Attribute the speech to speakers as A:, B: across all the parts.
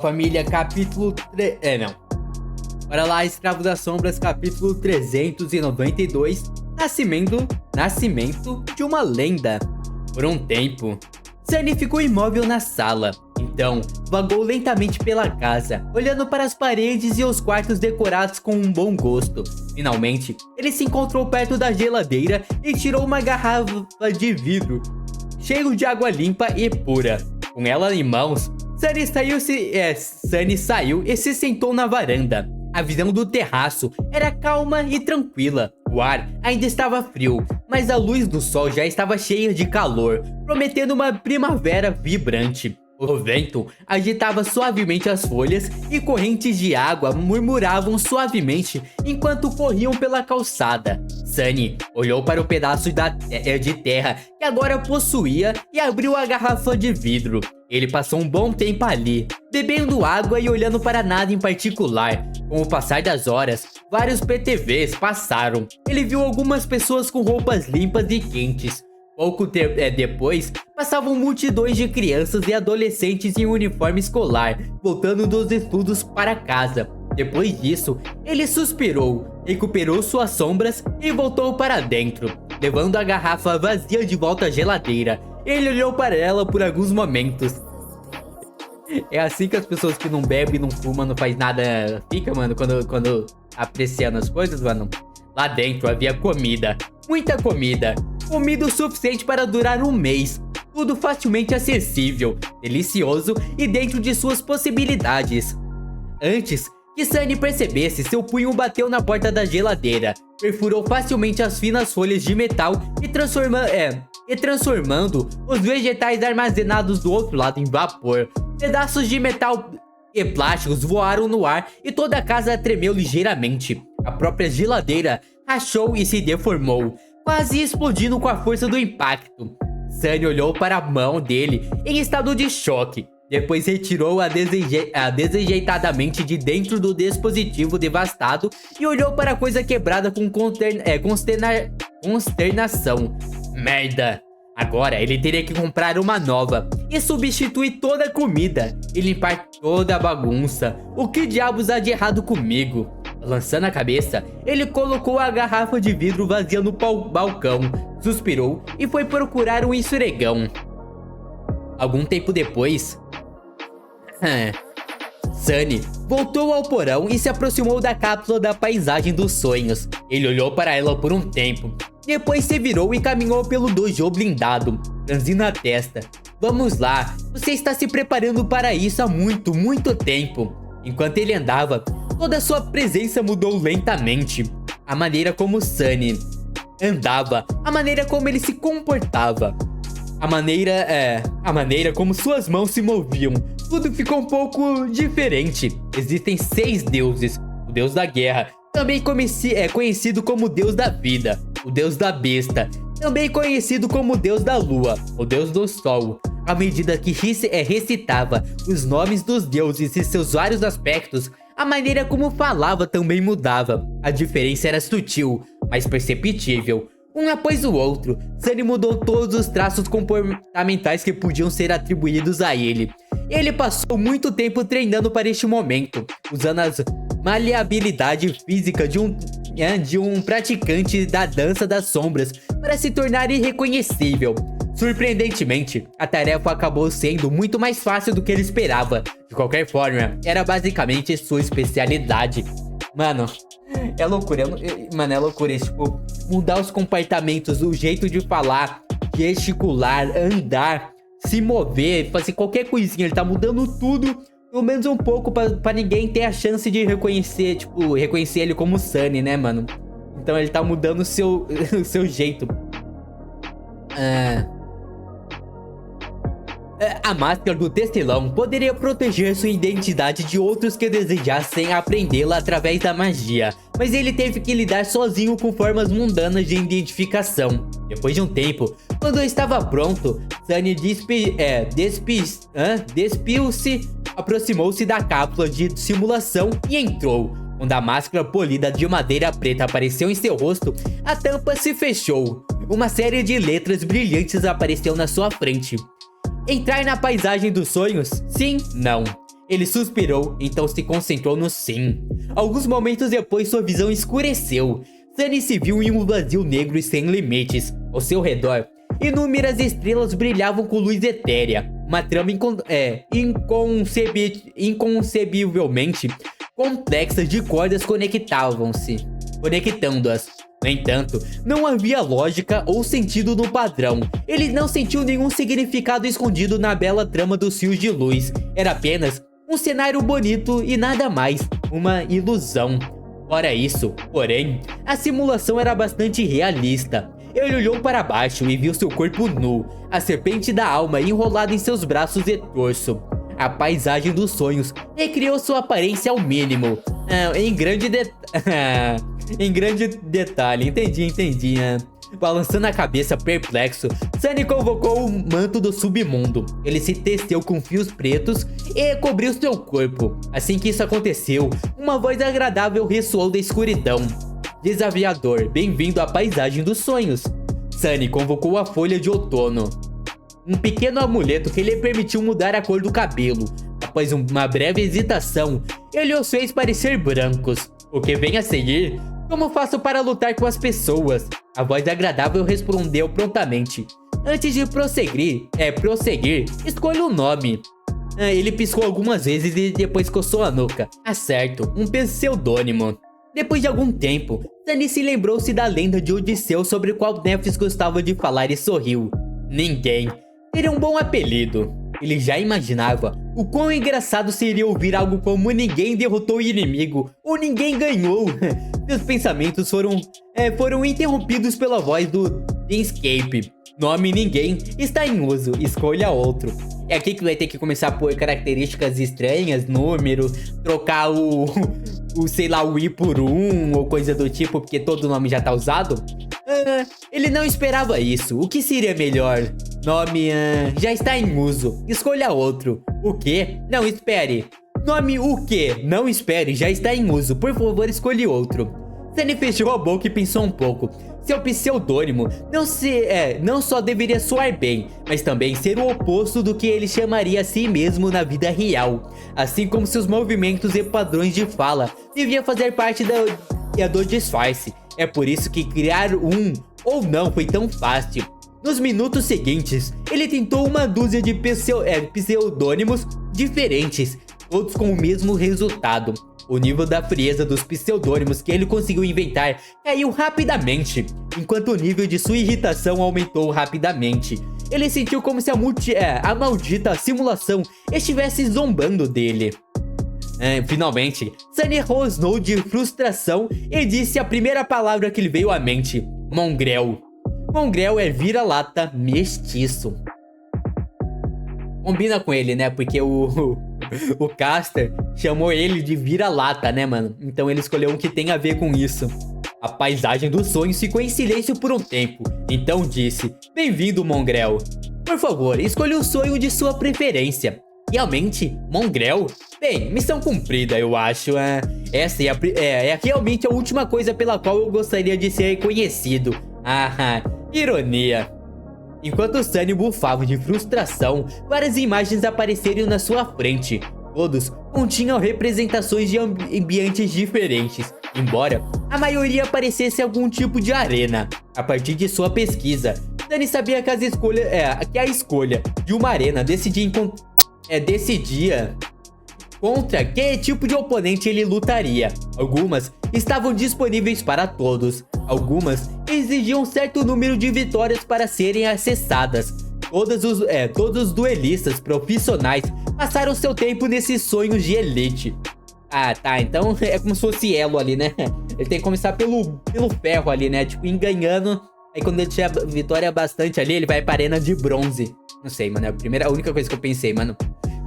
A: Família, capítulo... não. Bora lá, Escravo das Sombras, capítulo 392. Nascimento de uma lenda. Por um tempo, Sunny ficou imóvel na sala. Então, vagou lentamente pela casa, olhando para as paredes e os quartos decorados com um bom gosto. Finalmente, ele se encontrou perto da geladeira e tirou uma garrafa de vidro, cheio de água limpa e pura. Com ela em mãos, Sunny saiu e se sentou na varanda. A visão do terraço era calma e tranquila. O ar ainda estava frio, mas a luz do sol já estava cheia de calor, prometendo uma primavera vibrante. O vento agitava suavemente as folhas e correntes de água murmuravam suavemente enquanto corriam pela calçada. Sunny olhou para o pedaço de terra que agora possuía e abriu a garrafa de vidro. Ele passou um bom tempo ali, bebendo água e olhando para nada em particular. Com o passar das horas, vários PTVs passaram. Ele viu algumas pessoas com roupas limpas e quentes. Pouco tempo depois, passavam multidões de crianças e adolescentes em uniforme escolar, voltando dos estudos para casa. Depois disso, ele suspirou, recuperou suas sombras e voltou para dentro, levando a garrafa vazia de volta à geladeira. Ele olhou para ela por alguns momentos. É assim que as pessoas que não bebem, não fumam, não faz nada fica, mano, quando apreciando as coisas, mano. Lá dentro havia comida, muita comida. Comida o suficiente para durar um mês. Tudo facilmente acessível, delicioso e dentro de suas possibilidades. Antes que Sunny percebesse, seu punho bateu na porta da geladeira, perfurou facilmente as finas folhas de metal e transformando os vegetais armazenados do outro lado em vapor. Pedaços de metal e plásticos voaram no ar e toda a casa tremeu ligeiramente. A própria geladeira rachou e se deformou, quase explodindo com a força do impacto. Sunny olhou para a mão dele em estado de choque. Depois retirou-a desajeitadamente de dentro do dispositivo devastado e olhou para a coisa quebrada com consternação. Merda! Agora ele teria que comprar uma nova e substituir toda a comida e limpar toda a bagunça. O que diabos há de errado comigo? Lançando a cabeça, ele colocou a garrafa de vidro vazia no balcão, suspirou e foi procurar um esfregão. Algum tempo depois, Sunny voltou ao porão e se aproximou da cápsula da paisagem dos sonhos. Ele olhou para ela por um tempo, depois se virou e caminhou pelo dojo blindado, franzindo a testa. Vamos lá, você está se preparando para isso há muito, muito tempo. Enquanto ele andava, toda a sua presença mudou lentamente. A maneira como Sunny andava, a maneira como ele se comportava, a maneira como suas mãos se moviam, tudo ficou um pouco diferente. Existem 6 deuses. O deus da guerra, também conhecido como deus da vida. O deus da besta, também conhecido como deus da lua. O deus do sol. À medida que recitava os nomes dos deuses e seus vários aspectos, a maneira como falava também mudava. A diferença era sutil, mas perceptível. Um após o outro, Sunny mudou todos os traços comportamentais que podiam ser atribuídos a ele. Ele passou muito tempo treinando para este momento, usando a maleabilidade física de um praticante da dança das sombras para se tornar irreconhecível. Surpreendentemente, a tarefa acabou sendo muito mais fácil do que ele esperava. De qualquer forma, era basicamente sua especialidade. Mano, é loucura. Mano, é loucura. Tipo, mudar os comportamentos, o jeito de falar, gesticular, andar, se mover, fazer qualquer coisinha. Ele tá mudando tudo, pelo menos um pouco, pra ninguém ter a chance de reconhecer, tipo, reconhecer ele como Sunny, né, mano? Então ele tá mudando o seu jeito. A máscara do Tecelão poderia proteger sua identidade de outros que desejassem aprendê-la através da magia, mas ele teve que lidar sozinho com formas mundanas de identificação. Depois de um tempo, quando estava pronto, Sunny despiu-se, aproximou-se da cápsula de simulação e entrou. Quando a máscara polida de madeira preta apareceu em seu rosto, a tampa se fechou. Uma série de letras brilhantes apareceu na sua frente. Entrar na paisagem dos sonhos? Sim, não. Ele suspirou, então se concentrou no sim. Alguns momentos depois, sua visão escureceu. Sunny se viu em um vazio negro e sem limites. Ao seu redor, inúmeras estrelas brilhavam com luz etérea. Uma trama inconcebivelmente complexa de cordas conectando-as. No entanto, não havia lógica ou sentido no padrão. Ele não sentiu nenhum significado escondido na bela trama dos fios de luz. Era apenas um cenário bonito e nada mais, uma ilusão. Fora isso, porém, a simulação era bastante realista. Ele olhou para baixo e viu seu corpo nu, a serpente da alma enrolada em seus braços e torso. A paisagem dos sonhos recriou sua aparência ao mínimo. Em grande detalhe, entendi. Balançando a cabeça perplexo, Sunny convocou o manto do submundo. Ele se teceu com fios pretos e cobriu seu corpo. Assim que isso aconteceu, uma voz agradável ressoou da escuridão. Desafiador, bem-vindo à paisagem dos sonhos. Sunny convocou a folha de outono, um pequeno amuleto que lhe permitiu mudar a cor do cabelo. Após uma breve hesitação, ele os fez parecer brancos. O que vem a seguir? Como faço para lutar com as pessoas? A voz agradável respondeu prontamente. Antes de prosseguir, escolha um nome. Ele piscou algumas vezes e depois coçou a nuca. Certo, um pseudônimo. Depois de algum tempo, Sunny se lembrou-se da lenda de Odisseu sobre o qual Nephis gostava de falar e sorriu. Ninguém. Seria um bom apelido. Ele já imaginava o quão engraçado seria ouvir algo como ninguém derrotou o inimigo ou ninguém ganhou. Seus pensamentos foram interrompidos pela voz do Escape. Nome ninguém está em uso, escolha outro. É aqui que vai ter que começar a pôr características estranhas, número, trocar o I por 1 ou coisa do tipo, porque todo nome já tá usado. Ele não esperava isso. O que seria melhor? Nome, já está em uso. Escolha outro. O quê? Não, espere. Nome o quê? Não espere, já está em uso. Por favor, escolha outro. Sunny fechou a boca e pensou um pouco. Seu pseudônimo não só deveria soar bem, mas também ser o oposto do que ele chamaria a si mesmo na vida real. Assim como seus movimentos e padrões de fala deviam fazer parte do disfarce. É por isso que criar um ou não foi tão fácil. Nos minutos seguintes, ele tentou uma dúzia de pseudônimos diferentes, todos com o mesmo resultado. O nível da frieza dos pseudônimos que ele conseguiu inventar caiu rapidamente, enquanto o nível de sua irritação aumentou rapidamente. Ele sentiu como se a maldita simulação estivesse zombando dele. Finalmente, Sunny rosnou de frustração e disse a primeira palavra que lhe veio à mente: mongrel. Mongrel é vira-lata mestiço. Combina com ele, né? Porque o Caster chamou ele de vira-lata, né, mano? Então ele escolheu um que tem a ver com isso. A paisagem dos sonhos ficou em silêncio por um tempo. Então disse: bem-vindo, mongrel. Por favor, escolha o sonho de sua preferência. Realmente? Mongrel? Bem, missão cumprida, eu acho. Essa é realmente a última coisa pela qual eu gostaria de ser reconhecido. Ironia. Enquanto Sunny bufava de frustração, várias imagens apareceram na sua frente. Todos continham representações de ambientes diferentes, embora a maioria parecesse algum tipo de arena. A partir de sua pesquisa, Sunny sabia que a escolha de uma arena decidia contra que tipo de oponente ele lutaria. Algumas estavam disponíveis para todos. Algumas exigiam um certo número de vitórias para serem acessadas. Todos os duelistas profissionais passaram seu tempo nesses sonhos de elite. Tá, então é como se fosse elo ali, né? Ele tem que começar pelo ferro ali, né? Tipo, enganhando. Aí quando ele tiver vitória bastante ali, ele vai pra arena de bronze. Não sei, mano, é a única coisa que eu pensei, mano.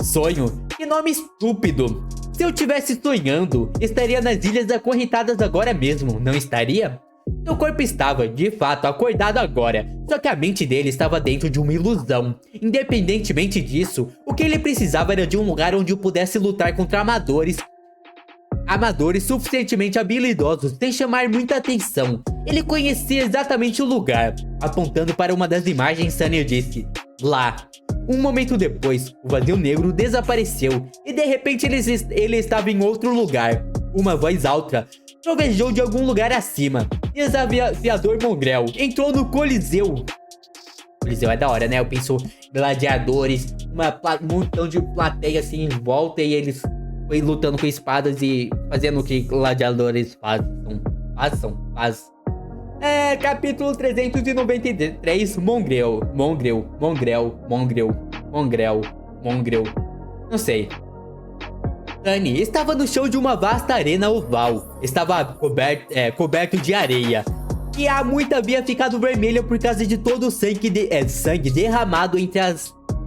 A: Sonho? Que nome estúpido! Se eu tivesse sonhando, estaria nas Ilhas Acorrentadas agora mesmo, não estaria? Seu corpo estava, de fato, acordado agora, só que a mente dele estava dentro de uma ilusão. Independentemente disso, o que ele precisava era de um lugar onde pudesse lutar contra amadores suficientemente habilidosos sem chamar muita atenção. Ele conhecia exatamente o lugar. Apontando para uma das imagens, Sunny disse: lá. Um momento depois, o vazio negro desapareceu e de repente ele estava em outro lugar. Uma voz alta trovejou de algum lugar acima. Desafiador Mongrel entrou no Coliseu. Coliseu é da hora, né? Eu penso gladiadores, um montão de plateia assim em volta e eles foi lutando com espadas e fazendo o que gladiadores façam. Capítulo 393, Mongrel. Não sei. Sunny estava no chão de uma vasta arena oval. Estava coberto de areia. E a muita havia ficado vermelha por causa de todo o sangue derramado entre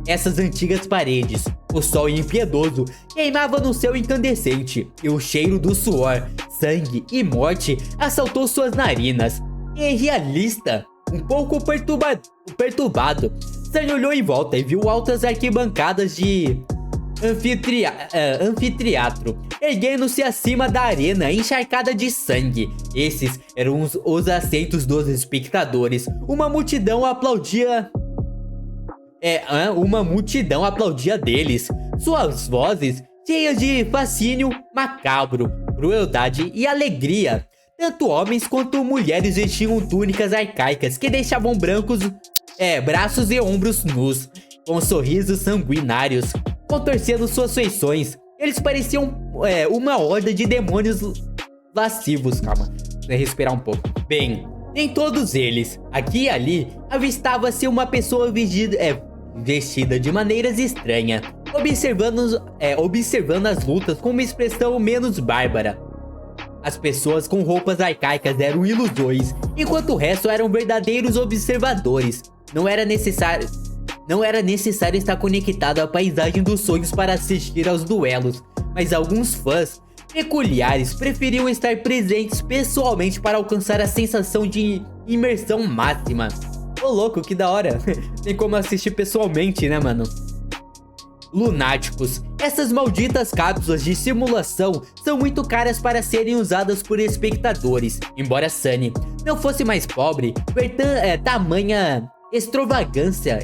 A: essas antigas paredes. O sol impiedoso queimava no céu incandescente. E o cheiro do suor, sangue e morte assaltou suas narinas. E realista, um pouco perturbado, Sunny olhou em volta e viu altas arquibancadas de anfiteatro, erguendo-se acima da arena encharcada de sangue. Esses eram os assentos dos espectadores. Uma multidão aplaudia deles. Suas vozes cheias de fascínio macabro, crueldade e alegria. Tanto homens quanto mulheres vestiam túnicas arcaicas que deixavam braços e ombros nus, com sorrisos sanguinários, contorcendo suas feições. Eles pareciam uma horda de demônios lascivos. Calma, vou respirar um pouco. Bem, em todos eles, aqui e ali, avistava-se uma pessoa vestida de maneiras estranhas, observando as lutas com uma expressão menos bárbara. As pessoas com roupas arcaicas eram ilusões, enquanto o resto eram verdadeiros observadores. Não era necessário estar conectado à paisagem dos sonhos para assistir aos duelos, mas alguns fãs peculiares preferiam estar presentes pessoalmente para alcançar a sensação de imersão máxima. Ô louco, que da hora! Tem como assistir pessoalmente, né, mano? Lunáticos. Essas malditas cápsulas de simulação são muito caras para serem usadas por espectadores. Embora Sunny não fosse mais pobre, tamanha extravagância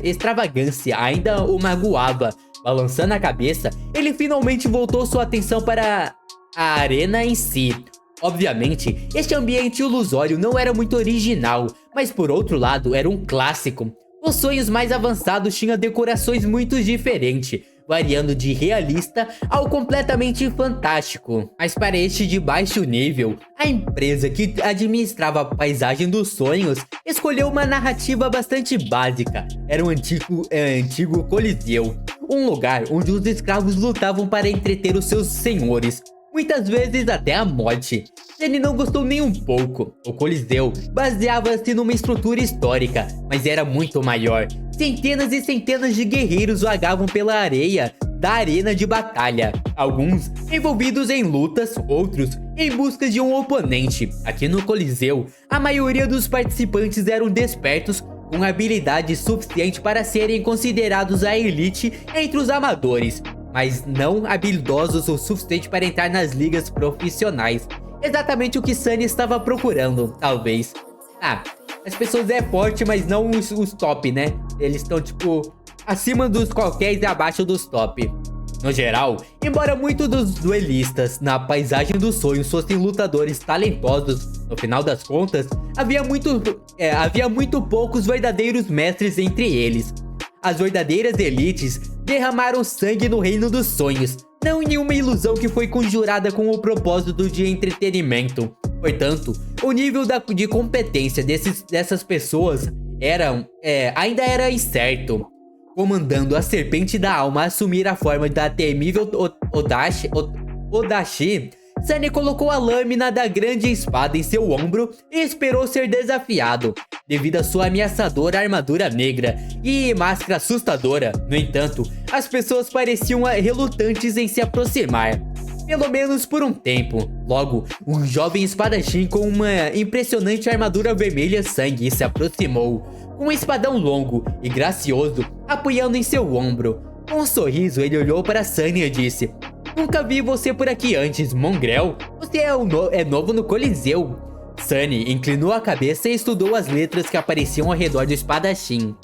A: ainda o magoava. Balançando a cabeça, ele finalmente voltou sua atenção para a arena em si. Obviamente, este ambiente ilusório não era muito original, mas por outro lado era um clássico. Os sonhos mais avançados tinham decorações muito diferentes, variando de realista ao completamente fantástico. Mas para este de baixo nível, a empresa que administrava a paisagem dos sonhos escolheu uma narrativa bastante básica. Era um antigo Coliseu, um lugar onde os escravos lutavam para entreter os seus senhores, muitas vezes até a morte. Ele não gostou nem um pouco. O Coliseu baseava-se numa estrutura histórica, mas era muito maior. Centenas e centenas de guerreiros vagavam pela areia da arena de batalha, alguns envolvidos em lutas, outros em busca de um oponente. Aqui no Coliseu, a maioria dos participantes eram despertos, com habilidade suficiente para serem considerados a elite entre os amadores, mas não habilidosos o suficiente para entrar nas ligas profissionais. Exatamente o que Sunny estava procurando, talvez. As pessoas forte, mas não os top, né? Eles estão, tipo, acima dos qualquer e abaixo dos top. No geral, embora muitos dos duelistas na paisagem dos sonhos fossem lutadores talentosos, no final das contas, havia muito poucos verdadeiros mestres entre eles. As verdadeiras elites derramaram sangue no reino dos sonhos, não em uma ilusão que foi conjurada com o propósito de entretenimento. Portanto, o nível de competência dessas pessoas ainda era incerto. Comandando a serpente da alma a assumir a forma da temível Odashi, Sunny colocou a lâmina da grande espada em seu ombro e esperou ser desafiado. Devido à sua ameaçadora armadura negra e máscara assustadora, no entanto, as pessoas pareciam relutantes em se aproximar. Pelo menos por um tempo. Logo, um jovem espadachim com uma impressionante armadura vermelha sangue se aproximou, com um espadão longo e gracioso apoiando em seu ombro. Com um sorriso, ele olhou para Sunny e disse: "Nunca vi você por aqui antes, Mongrel. Você é novo no Coliseu." Sunny inclinou a cabeça e estudou as letras que apareciam ao redor do espadachim.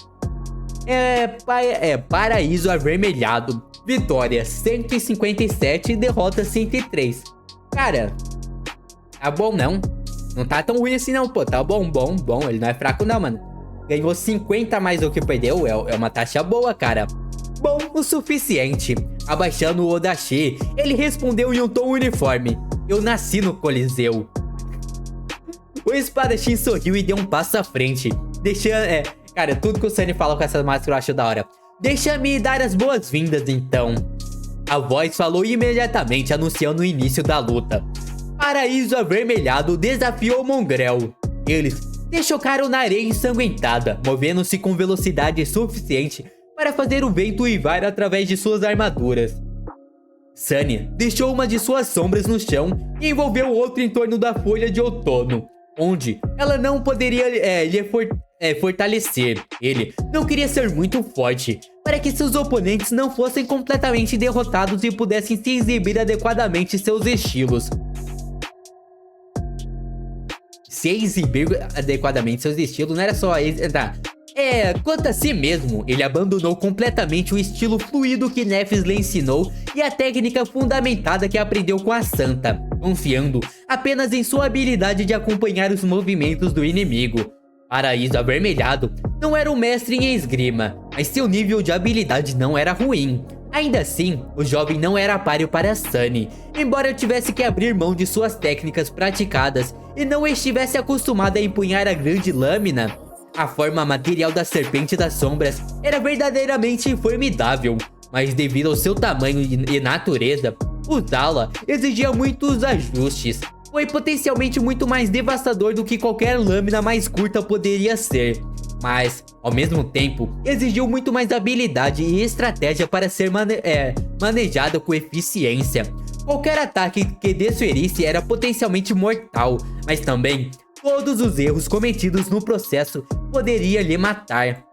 A: Paraíso Avermelhado. Vitória 157 e derrota 103. Cara, tá bom não? Não tá tão ruim assim não, pô. Tá bom. Ele não é fraco não, mano. Ganhou 50 mais do que perdeu. É uma taxa boa, cara. Bom o suficiente. Abaixando o Odashi, ele respondeu em um tom uniforme: eu nasci no Coliseu. O espadachim sorriu e deu um passo à frente. Cara, tudo que o Sunny fala com essa máscara eu acho da hora. Deixa-me dar as boas-vindas, então. A voz falou imediatamente, anunciando o início da luta. Paraíso Avermelhado desafiou Mongrel. Eles se chocaram na areia ensanguentada, movendo-se com velocidade suficiente para fazer o vento uivar através de suas armaduras. Sunny deixou uma de suas sombras no chão e envolveu outra em torno da folha de outono, onde ela não poderia fortalecer. Ele não queria ser muito forte para que seus oponentes não fossem completamente derrotados e pudessem se exibir adequadamente seus estilos. Não era só... quanto a si mesmo, ele abandonou completamente o estilo fluido que Nephis lhe ensinou e a técnica fundamentada que aprendeu com a Santa, confiando apenas em sua habilidade de acompanhar os movimentos do inimigo. Paraíso Avermelhado não era um mestre em esgrima, mas seu nível de habilidade não era ruim. Ainda assim, o jovem não era páreo para Sunny, embora tivesse que abrir mão de suas técnicas praticadas e não estivesse acostumado a empunhar a grande lâmina. A forma material da Serpente das Sombras era verdadeiramente formidável, mas devido ao seu tamanho e natureza, usá-la exigia muitos ajustes. Foi potencialmente muito mais devastador do que qualquer lâmina mais curta poderia ser, mas, ao mesmo tempo, exigiu muito mais habilidade e estratégia para ser manejada com eficiência. Qualquer ataque que desferisse era potencialmente mortal, mas também todos os erros cometidos no processo poderiam lhe matar.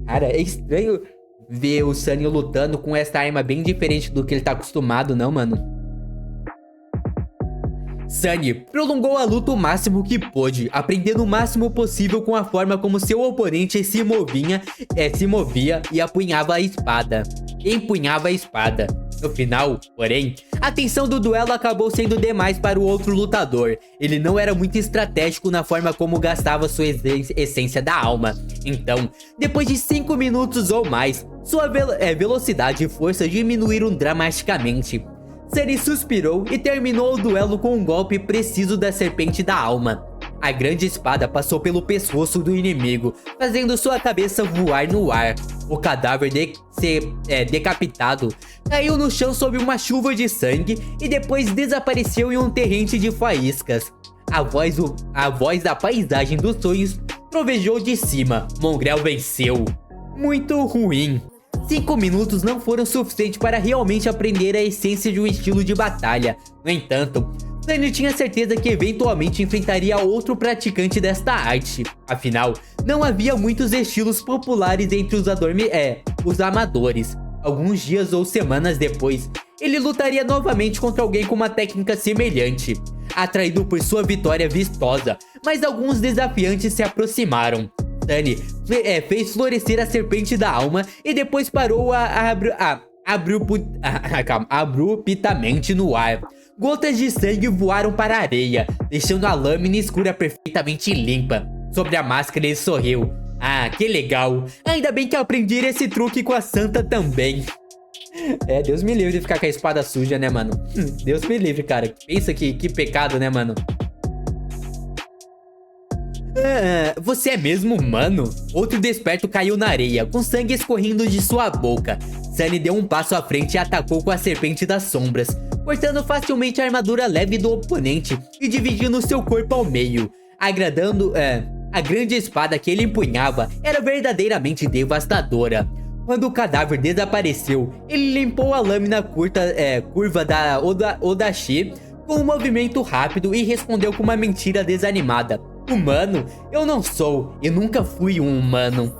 A: Cara, é estranho ver o Sunny lutando com essa arma bem diferente do que ele tá acostumado, não, mano? Sunny prolongou a luta o máximo que pôde, aprendendo o máximo possível com a forma como seu oponente se movia e empunhava a espada. No final, porém, a tensão do duelo acabou sendo demais para o outro lutador. Ele não era muito estratégico na forma como gastava sua essência da alma. Então, depois de 5 minutos ou mais, sua velocidade e força diminuíram dramaticamente. Sunny suspirou e terminou o duelo com um golpe preciso da Serpente da Alma. A grande espada passou pelo pescoço do inimigo, fazendo sua cabeça voar no ar. O cadáver decapitado caiu no chão sob uma chuva de sangue e depois desapareceu em um torrente de faíscas. A voz da paisagem dos sonhos trovejou de cima. Mongrel venceu. Muito ruim. 5 minutos não foram suficientes para realmente aprender a essência de um estilo de batalha. No entanto, Sunny tinha certeza que eventualmente enfrentaria outro praticante desta arte. Afinal, não havia muitos estilos populares entre os amadores. Alguns dias ou semanas depois, ele lutaria novamente contra alguém com uma técnica semelhante. Atraído por sua vitória vistosa, mas alguns desafiantes se aproximaram. Sunny fez florescer a Serpente da Alma e depois parou abruptamente no ar. Gotas de sangue voaram para a areia, deixando a lâmina escura perfeitamente limpa. Sobre a máscara ele sorriu. Ah, que legal. Ainda bem que aprendi esse truque com a Santa também. Deus me livre de ficar com a espada suja, né, mano? Deus me livre, cara. Pensa que pecado, né, mano? Você é mesmo humano? Outro desperto caiu na areia, com sangue escorrendo de sua boca. Sunny deu um passo à frente e atacou com a Serpente das Sombras, cortando facilmente a armadura leve do oponente e dividindo seu corpo ao meio. A grande espada que ele empunhava era verdadeiramente devastadora. Quando o cadáver desapareceu, ele limpou a lâmina curva da Odashi com um movimento rápido e respondeu com uma mentira desanimada. Humano? Eu não sou e nunca fui um humano.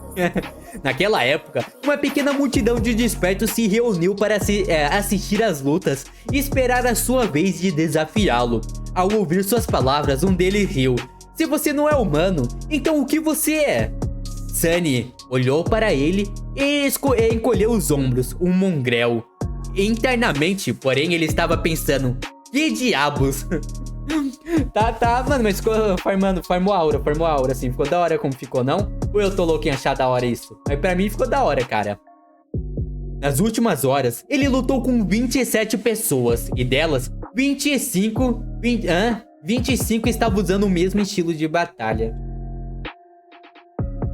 A: Naquela época, uma pequena multidão de despertos se reuniu para assistir às lutas e esperar a sua vez de desafiá-lo. Ao ouvir suas palavras, um deles riu. Se você não é humano, então o que você é? Sunny olhou para ele e encolheu os ombros, um mongrel. Internamente, porém, ele estava pensando: que diabos? Tá, mano, mas ficou farmou aura, assim. Ficou da hora como ficou, não? Ou eu tô louco em achar da hora isso? Mas pra mim ficou da hora, cara. Nas últimas horas, ele lutou com 27 pessoas. E delas, 25 estavam usando o mesmo estilo de batalha.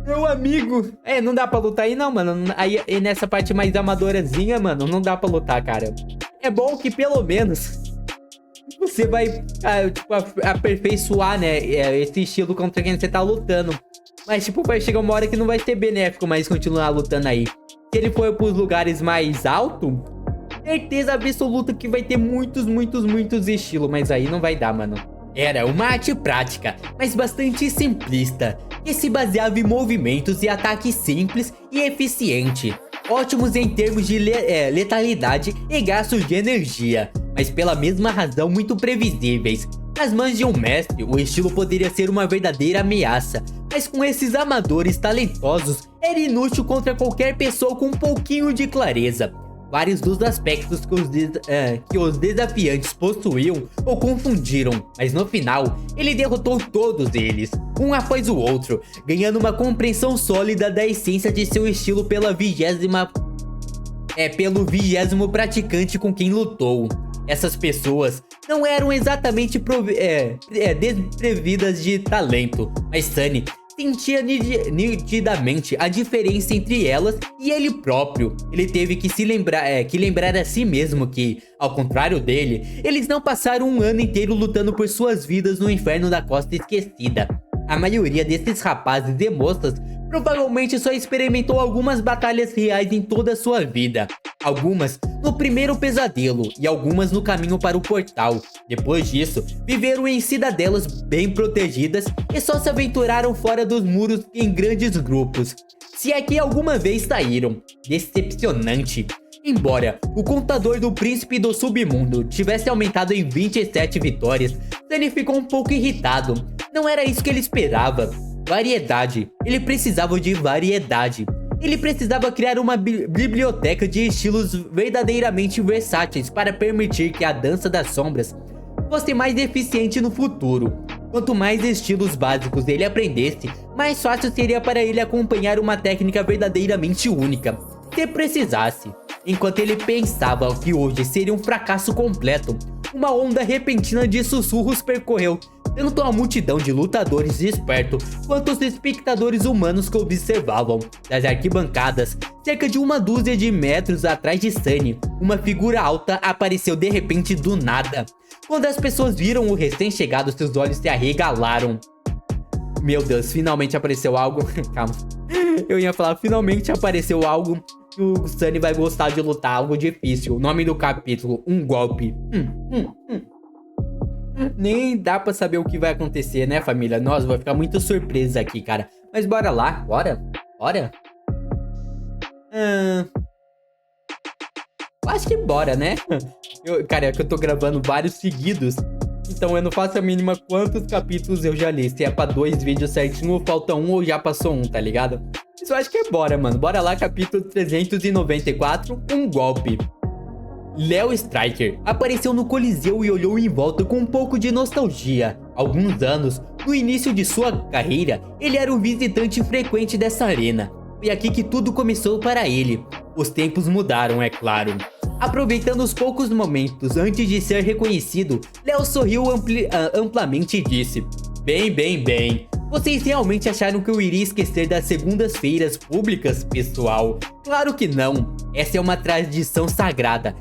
A: Meu amigo. Não dá pra lutar aí não, mano. Aí nessa parte mais amadorazinha, mano, não dá pra lutar, cara. É bom que pelo menos você vai tipo, aperfeiçoar, né, esse estilo contra quem você tá lutando. Mas, tipo, vai chegar uma hora que não vai ser benéfico mais continuar lutando aí. Se ele for pros lugares mais altos, certeza absoluta que vai ter muitos estilos. Mas aí não vai dar, mano. Era uma arte prática, mas bastante simplista, que se baseava em movimentos e ataques simples e eficiente, ótimos em termos de letalidade e gastos de energia, mas pela mesma razão muito previsíveis. Nas mãos de um mestre, o estilo poderia ser uma verdadeira ameaça, mas com esses amadores talentosos, era inútil contra qualquer pessoa com um pouquinho de clareza. Vários dos aspectos que os desafiantes possuíam o confundiram, mas no final, ele derrotou todos eles, um após o outro, ganhando uma compreensão sólida da essência de seu estilo pelo 20º praticante com quem lutou. Essas pessoas não eram exatamente desprovidas de talento, mas Sunny sentia nitidamente a diferença entre elas e ele próprio. Ele teve que lembrar a si mesmo que, ao contrário dele, eles não passaram um ano inteiro lutando por suas vidas no inferno da Costa Esquecida. A maioria desses rapazes e moças provavelmente só experimentou algumas batalhas reais em toda a sua vida. Algumas no primeiro pesadelo e algumas no caminho para o portal. Depois disso, viveram em cidadelas bem protegidas e só se aventuraram fora dos muros em grandes grupos. Se é que alguma vez saíram. Decepcionante. Embora o contador do Príncipe do Submundo tivesse aumentado em 27 vitórias, Sunny ficou um pouco irritado. Não era isso que ele esperava. Variedade. Ele precisava de variedade. Ele precisava criar uma biblioteca de estilos verdadeiramente versáteis para permitir que a dança das sombras fosse mais eficiente no futuro. Quanto mais estilos básicos ele aprendesse, mais fácil seria para ele acompanhar uma técnica verdadeiramente única, se precisasse. Enquanto ele pensava que hoje seria um fracasso completo, uma onda repentina de sussurros percorreu tanto a multidão de lutadores espertos quanto os espectadores humanos que observavam. Das arquibancadas, cerca de uma dúzia de metros atrás de Sunny, uma figura alta apareceu de repente do nada. Quando as pessoas viram o recém-chegado, seus olhos se arregalaram. Meu Deus, finalmente apareceu algo. Calma. Eu ia falar, finalmente apareceu algo que o Sunny vai gostar de lutar, algo difícil. O nome do capítulo, um golpe. Nem dá pra saber o que vai acontecer, né, família? Nossa, vai ficar muito surpresa aqui, cara. Mas bora lá, bora? Acho que bora, né? Cara, é que eu tô gravando vários seguidos, então eu não faço a mínima quantos capítulos eu já li. Se é pra 2 vídeos certinho ou falta um ou já passou um, tá ligado? Mas eu acho que é bora, mano. Bora lá, capítulo 394, um golpe. Léo Striker apareceu no Coliseu e olhou em volta com um pouco de nostalgia. Há alguns anos, no início de sua carreira, ele era um visitante frequente dessa arena. Foi aqui que tudo começou para ele. Os tempos mudaram, é claro. Aproveitando os poucos momentos antes de ser reconhecido, Léo sorriu amplamente e disse: Bem. Vocês realmente acharam que eu iria esquecer das segundas-feiras públicas, pessoal? Claro que não. Essa é uma tradição sagrada,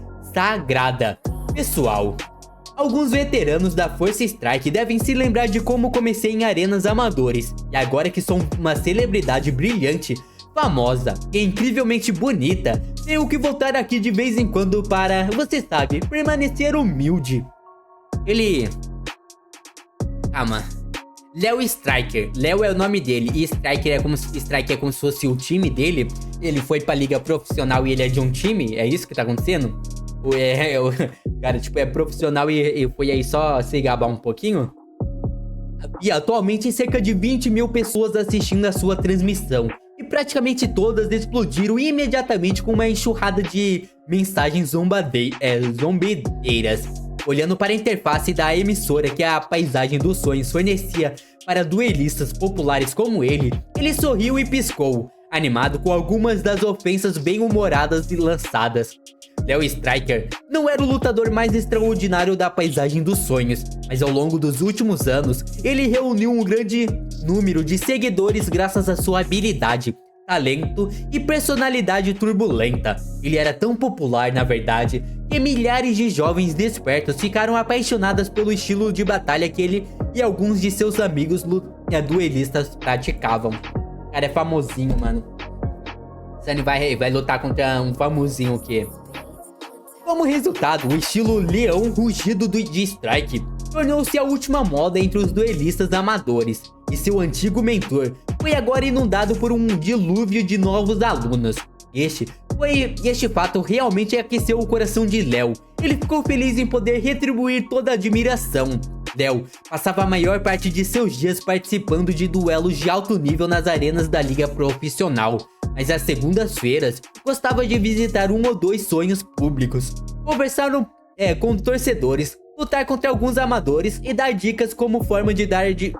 A: pessoal. Alguns veteranos da Força Strike devem se lembrar de como comecei em arenas amadores. E agora que sou uma celebridade brilhante, famosa e incrivelmente bonita, tenho que voltar aqui de vez em quando para, você sabe, permanecer humilde. Calma. Léo Striker. Léo é o nome dele e Striker é como se fosse o time dele. Ele foi pra liga profissional e ele é de um time? É isso que tá acontecendo? Cara, tipo, é profissional e foi aí só se gabar um pouquinho? E atualmente cerca de 20 mil pessoas assistindo a sua transmissão. E praticamente todas explodiram imediatamente com uma enxurrada de mensagens zombideiras. Olhando para a interface da emissora que a paisagem dos sonhos fornecia para duelistas populares como ele sorriu e piscou, animado com algumas das ofensas bem-humoradas e lançadas. Léo Striker não era o lutador mais extraordinário da paisagem dos sonhos, mas ao longo dos últimos anos, ele reuniu um grande número de seguidores graças à sua habilidade, talento e personalidade turbulenta. Ele era tão popular, na verdade, que milhares de jovens despertos ficaram apaixonadas pelo estilo de batalha que ele e alguns de seus amigos duelistas praticavam. O cara é famosinho, mano. Sunny vai lutar contra um famosinho o quê? Como resultado, o estilo leão rugido de Strike tornou-se a última moda entre os duelistas amadores, e seu antigo mentor foi agora inundado por um dilúvio de novos alunos. Este fato realmente aqueceu o coração de Léo. Ele ficou feliz em poder retribuir toda a admiração. Léo passava a maior parte de seus dias participando de duelos de alto nível nas arenas da liga profissional, mas às segundas-feiras gostava de visitar um ou dois sonhos públicos, conversar com torcedores, lutar contra alguns amadores e dar dicas como forma de dar de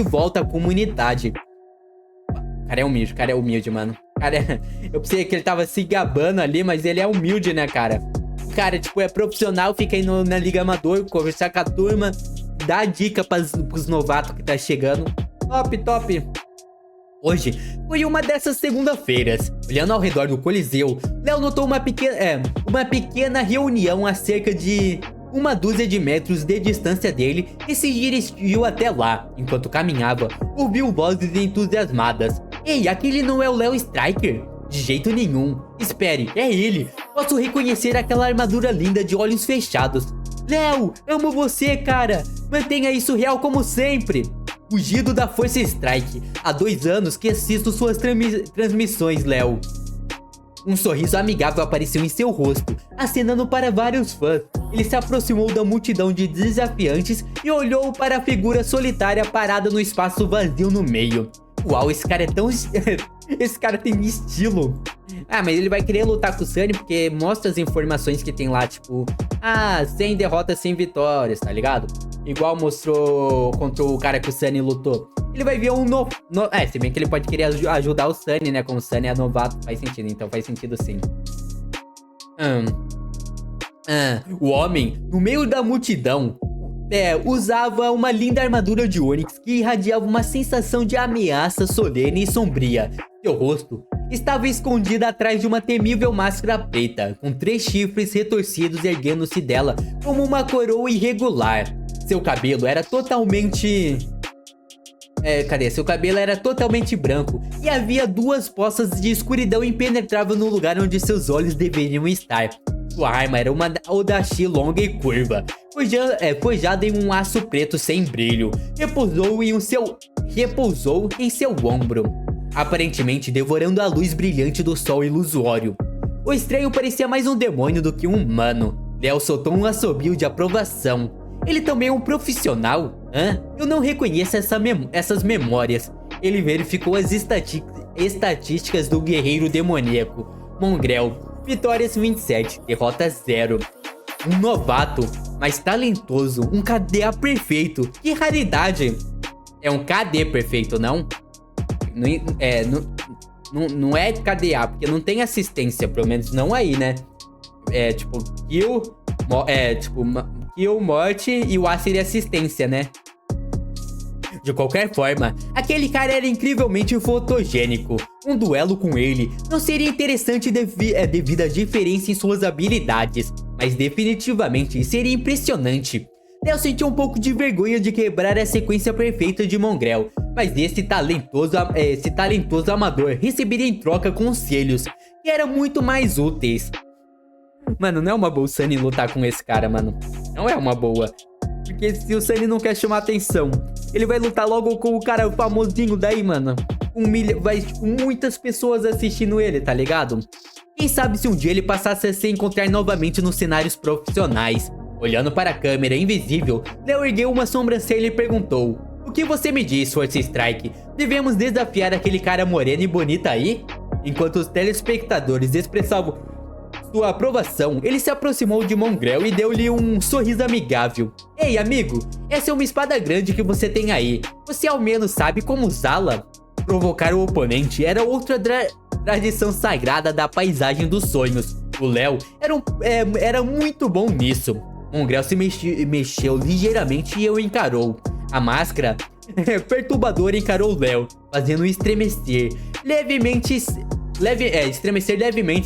A: volta à comunidade. O cara é humilde, mano. Eu pensei que ele tava se gabando ali, mas ele é humilde, né, cara? O cara, tipo, é profissional, fica aí na liga amador, conversar com a turma, dar dica pros novatos que tá chegando. Top. Hoje foi uma dessas segunda-feiras. Olhando ao redor do Coliseu, Léo notou uma pequena reunião a cerca de uma dúzia de metros de distância dele e se dirigiu até lá. Enquanto caminhava, ouviu vozes entusiasmadas. Ei, aquele não é o Léo Striker? De jeito nenhum. Espere, é ele. Posso reconhecer aquela armadura linda de olhos fechados. Léo, amo você, cara. Mantenha isso real como sempre. Fugido da Força Strike. Há 2 anos que assisto suas transmissões, Léo. Um sorriso amigável apareceu em seu rosto, acenando para vários fãs. Ele se aproximou da multidão de desafiantes e olhou para a figura solitária parada no espaço vazio no meio. Uau, esse cara é tão... esse cara tem estilo. Ah, mas ele vai querer lutar com o Sunny porque mostra as informações que tem lá, tipo... 100 derrotas, 100 vitórias, tá ligado? Igual mostrou contra o cara que o Sunny lutou. Ele vai ver um novo... se bem que ele pode querer ajudar o Sunny, né? Como o Sunny é novato, faz sentido. Então faz sentido sim. O homem, no meio da multidão... usava uma linda armadura de ônix que irradiava uma sensação de ameaça solene e sombria. Seu rosto estava escondido atrás de uma temível máscara preta, com 3 chifres retorcidos erguendo-se dela como uma coroa irregular. Seu cabelo era totalmente... Seu cabelo era totalmente branco e havia 2 poças de escuridão impenetrável no lugar onde seus olhos deveriam estar. Sua arma era uma Odachi longa e curva, forjada em um aço preto sem brilho. Repousou em seu ombro, aparentemente devorando a luz brilhante do sol ilusório. O estranho parecia mais um demônio do que um humano. Léo soltou um assobio de aprovação. Ele também é um profissional? Eu não reconheço essas memórias. Ele verificou as estatísticas do guerreiro demoníaco. Mongrel. Vitórias 27, derrotas 0. Um novato, mas talentoso, um KDA perfeito. Que raridade! É um KD perfeito, não? Não é KDA, porque não tem assistência, pelo menos não aí, né? Kill, morte e o A seria assistência, né? De qualquer forma, aquele cara era incrivelmente fotogênico. Um duelo com ele não seria interessante devido à diferença em suas habilidades, mas definitivamente seria impressionante. Léo sentiu um pouco de vergonha de quebrar a sequência perfeita de Mongrel, mas esse talentoso amador receberia em troca conselhos que eram muito mais úteis. Mano, não é uma boa o Sunny lutar com esse cara, mano. Não é uma boa. Porque se o Sunny não quer chamar atenção, ele vai lutar logo com o cara famosinho daí, mano. Vai, tipo, muitas pessoas assistindo ele, tá ligado? Quem sabe se um dia ele passasse a se encontrar novamente nos cenários profissionais. Olhando para a câmera invisível, Léo ergueu uma sobrancelha e perguntou: O que você me diz, Força Strike? Devemos desafiar aquele cara moreno e bonito aí? Enquanto os telespectadores expressavam sua aprovação, ele se aproximou de Mongrel e deu-lhe um sorriso amigável. Ei, amigo, essa é uma espada grande que você tem aí. Você ao menos sabe como usá-la? Provocar o oponente era outra tradição sagrada da paisagem dos sonhos. O Léo era muito bom nisso. Mongrel se mexeu ligeiramente e o encarou. A máscara perturbadora encarou Léo, fazendo-o estremecer levemente,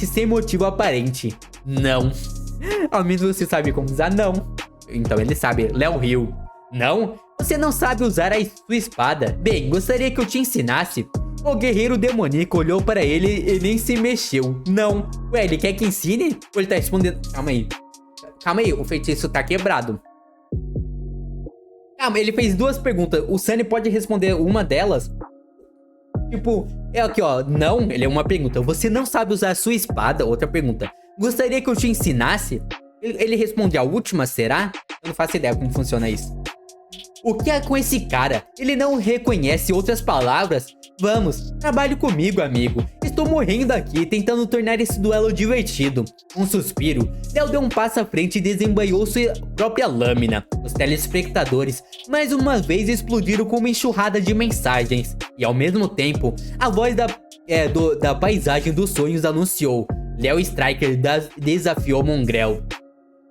A: sem motivo aparente. Não. Ao menos você sabe como usar não. Então ele sabe. Léo riu. Não? Você não sabe usar a sua espada. Bem, gostaria que eu te ensinasse. O guerreiro demoníaco olhou para ele e nem se mexeu. Não. Ué, ele quer que ensine? Ou ele tá respondendo... Calma aí. Calma aí, o feitiço tá quebrado. Calma, ele fez duas perguntas. O Sunny pode responder uma delas? Tipo, é aqui ó, não, ele é uma pergunta. Você não sabe usar a sua espada? Outra pergunta. Gostaria que eu te ensinasse? Ele responde a última, será? Eu não faço ideia como funciona isso. O que é com esse cara? Ele não reconhece outras palavras? Vamos, trabalhe comigo, amigo. Estou morrendo aqui, tentando tornar esse duelo divertido. Um suspiro, Léo deu um passo à frente e desembainhou sua própria lâmina. Os telespectadores, mais uma vez, explodiram com uma enxurrada de mensagens. E ao mesmo tempo, a voz da paisagem dos sonhos anunciou. Léo Striker desafiou Mongrel.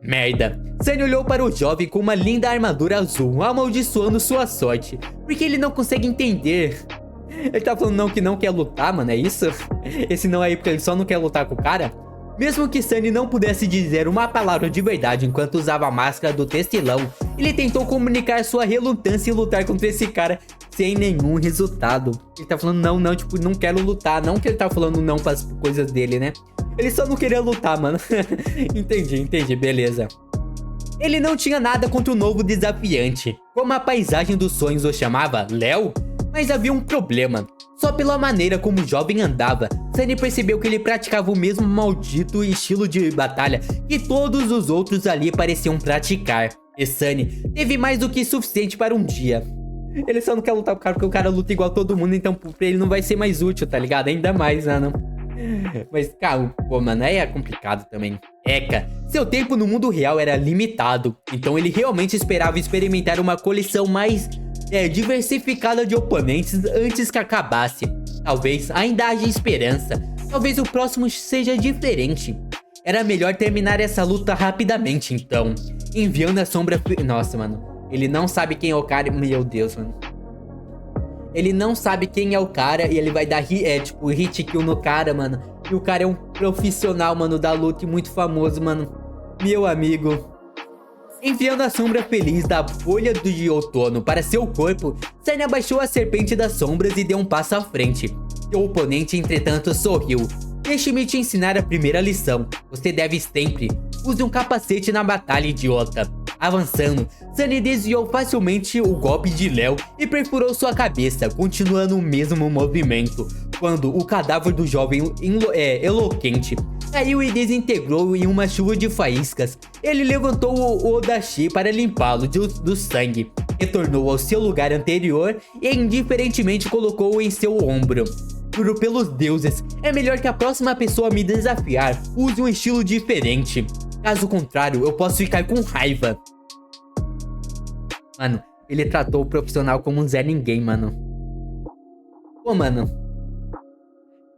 A: Merda. Sunny olhou para o jovem com uma linda armadura azul, amaldiçoando sua sorte. Porque ele não consegue entender. Ele tá falando não que não quer lutar, mano, é isso? Esse não aí porque ele só não quer lutar com o cara? Mesmo que Sunny não pudesse dizer uma palavra de verdade enquanto usava a máscara do textilão, ele tentou comunicar sua relutância em lutar contra esse cara sem nenhum resultado. Ele tá falando não, tipo, não quero lutar. Não que ele tá falando não para as coisas dele, né? Ele só não queria lutar, mano. Entendi, beleza. Ele não tinha nada contra o novo desafiante, como a paisagem dos sonhos o chamava, Léo. Mas havia um problema. Só pela maneira como o jovem andava, Sunny percebeu que ele praticava o mesmo maldito estilo de batalha que todos os outros ali pareciam praticar. E Sunny teve mais do que suficiente para um dia. Ele só não quer lutar com o cara porque o cara luta igual todo mundo, então pra ele não vai ser mais útil, tá ligado? Ainda mais, né, não? Mas, cara, pô, mano, aí é complicado também. Eka, seu tempo no mundo real era limitado, então ele realmente esperava experimentar uma coleção mais diversificada de oponentes antes que acabasse. Talvez ainda haja esperança, talvez o próximo seja diferente. Era melhor terminar essa luta rapidamente, então. Enviando a sombra... Nossa, mano, ele não sabe quem é o cara, meu Deus, mano. Ele não sabe quem é o cara e ele vai dar tipo, hit kill no cara, mano. E o cara é um profissional, mano, da luta e muito famoso, mano. Meu amigo. Enviando a sombra feliz da folha de outono para seu corpo, Sunny abaixou a serpente das sombras e deu um passo à frente. Seu oponente, entretanto, sorriu. Deixe-me te ensinar a primeira lição. Você deve sempre use um capacete na batalha, idiota. Avançando, Sunny desviou facilmente o golpe de Léo e perfurou sua cabeça, continuando o mesmo movimento, quando o cadáver do jovem eloquente caiu e desintegrou em uma chuva de faíscas. Ele levantou o Odachi para limpá-lo do sangue, retornou ao seu lugar anterior e indiferentemente colocou-o em seu ombro. Juro pelos deuses, é melhor que a próxima pessoa me desafiar use um estilo diferente. Caso contrário, eu posso ficar com raiva. Mano, ele tratou o profissional como um Zé Ninguém, mano. Pô, mano.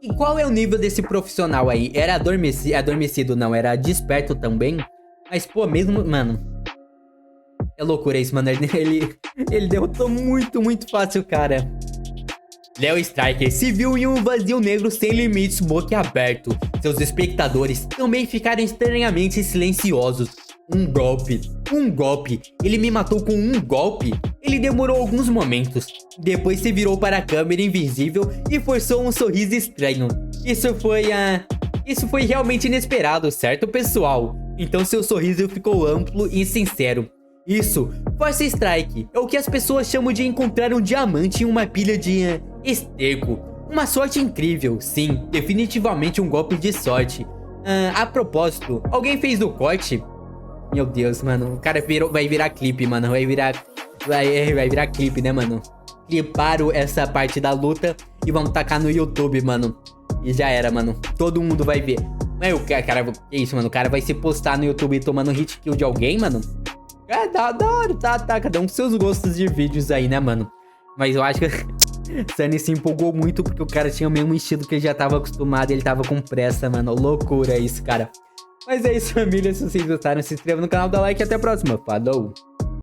A: E qual é o nível desse profissional aí? Era adormecido, não, era desperto também. Mas, pô, mesmo, mano. É loucura isso, mano. Ele derrotou muito fácil, cara. Léo Striker se viu em um vazio negro sem limites, boquiaberto. Seus espectadores também ficaram estranhamente silenciosos. Um golpe. Ele me matou com um golpe? Ele demorou alguns momentos. Depois se virou para a câmera invisível e forçou um sorriso estranho. Isso foi realmente inesperado, certo, pessoal? Então seu sorriso ficou amplo e sincero. Isso, Força Strike, é o que as pessoas chamam de encontrar um diamante em uma pilha de esterco. Uma sorte incrível, sim, definitivamente um golpe de sorte. A propósito, alguém fez o corte? Meu Deus, mano, o cara vai virar clipe, mano, vai Vai virar clipe, né, mano? Cliparam essa parte da luta e vamos tacar no YouTube, mano. E já era, mano. Todo mundo vai ver. Mas o cara... Que isso, mano? O cara vai se postar no YouTube tomando hit kill de alguém, mano? É, da hora, tá. Cada um com seus gostos de vídeos aí, né, mano? Mas eu acho que... Sunny se empolgou muito porque o cara tinha o mesmo estilo que ele já tava acostumado. Ele tava com pressa, mano. Loucura isso, cara. Mas é isso, família. Se vocês gostaram, se inscreva no canal, dá like e até a próxima. Falou!